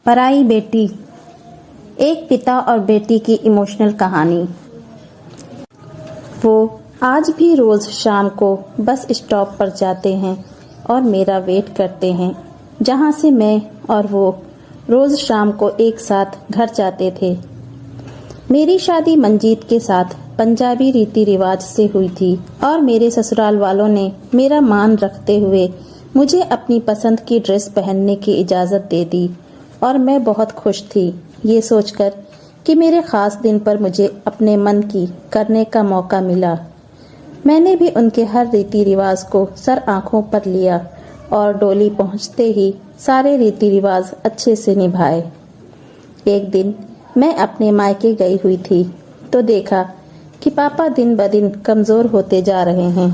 पराई बेटी। एक पिता और बेटी की इमोशनल कहानी। वो आज भी रोज शाम को बस स्टॉप पर जाते हैं और मेरा वेट करते हैं, जहां से मैं और वो रोज शाम को एक साथ घर जाते थे। मेरी शादी मंजीत के साथ पंजाबी रीति रिवाज से हुई थी और मेरे ससुराल वालों ने मेरा मान रखते हुए मुझे अपनी पसंद की ड्रेस पहनने की इजाज़त दे दी और मैं बहुत खुश थी ये सोचकर कि मेरे ख़ास दिन पर मुझे अपने मन की करने का मौका मिला। मैंने भी उनके हर रीति रिवाज को सर आंखों पर लिया और डोली पहुंचते ही सारे रीति रिवाज अच्छे से निभाए। एक दिन मैं अपने मायके गई हुई थी तो देखा कि पापा दिन ब दिन कमज़ोर होते जा रहे हैं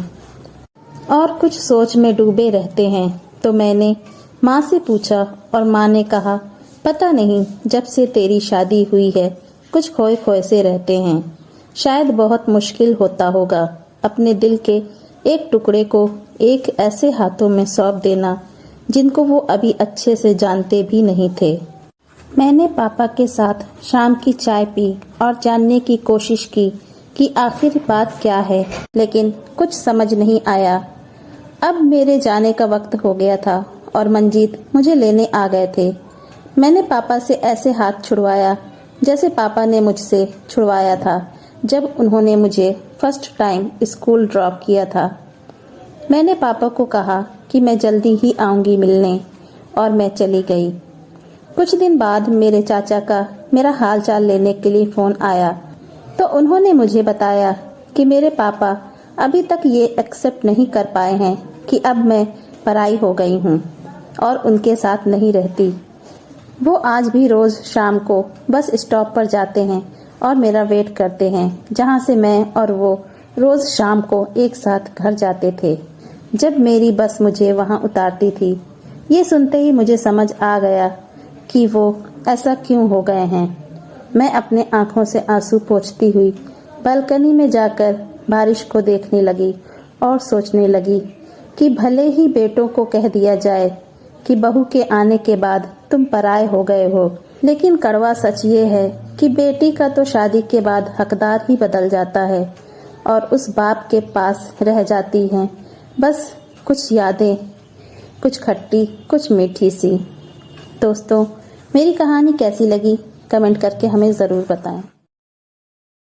और कुछ सोच में डूबे रहते हैं। तो मैंने माँ से पूछा और माँ ने कहा, पता नहीं, जब से तेरी शादी हुई है कुछ खोए खोए से रहते हैं। शायद बहुत मुश्किल होता होगा अपने दिल के एक टुकड़े को एक ऐसे हाथों में सौंप देना जिनको वो अभी अच्छे से जानते भी नहीं थे। मैंने पापा के साथ शाम की चाय पी और जानने की कोशिश की कि आखिर बात क्या है, लेकिन कुछ समझ नहीं आया। अब मेरे जाने का वक्त हो गया था और मंजीत मुझे लेने आ गए थे। मैंने पापा से ऐसे हाथ छुड़वाया जैसे पापा ने मुझसे छुड़वाया था जब उन्होंने मुझे फर्स्ट टाइम स्कूल ड्रॉप किया था। मैंने पापा को कहा कि मैं जल्दी ही आऊंगी मिलने और मैं चली गई। कुछ दिन बाद मेरे चाचा का मेरा हाल चाल लेने के लिए फ़ोन आया तो उन्होंने मुझे बताया कि मेरे पापा अभी तक ये एक्सेप्ट नहीं कर पाए हैं कि अब मैं पराई हो गई हूँ और उनके साथ नहीं रहती। वो आज भी रोज़ शाम को बस स्टॉप पर जाते हैं और मेरा वेट करते हैं, जहाँ से मैं और वो रोज़ शाम को एक साथ घर जाते थे जब मेरी बस मुझे वहाँ उतारती थी। ये सुनते ही मुझे समझ आ गया कि वो ऐसा क्यों हो गए हैं। मैं अपने आँखों से आंसू पोंछती हुई बालकनी में जाकर बारिश को देखने लगी और सोचने लगी कि भले ही बेटों को कह दिया जाए कि बहू के आने के बाद तुम पराए हो गए हो, लेकिन कड़वा सच ये है कि बेटी का तो शादी के बाद हकदार ही बदल जाता है और उस बाप के पास रह जाती हैं बस कुछ यादें, कुछ खट्टी कुछ मीठी सी। दोस्तों, मेरी कहानी कैसी लगी कमेंट करके हमें ज़रूर बताएं।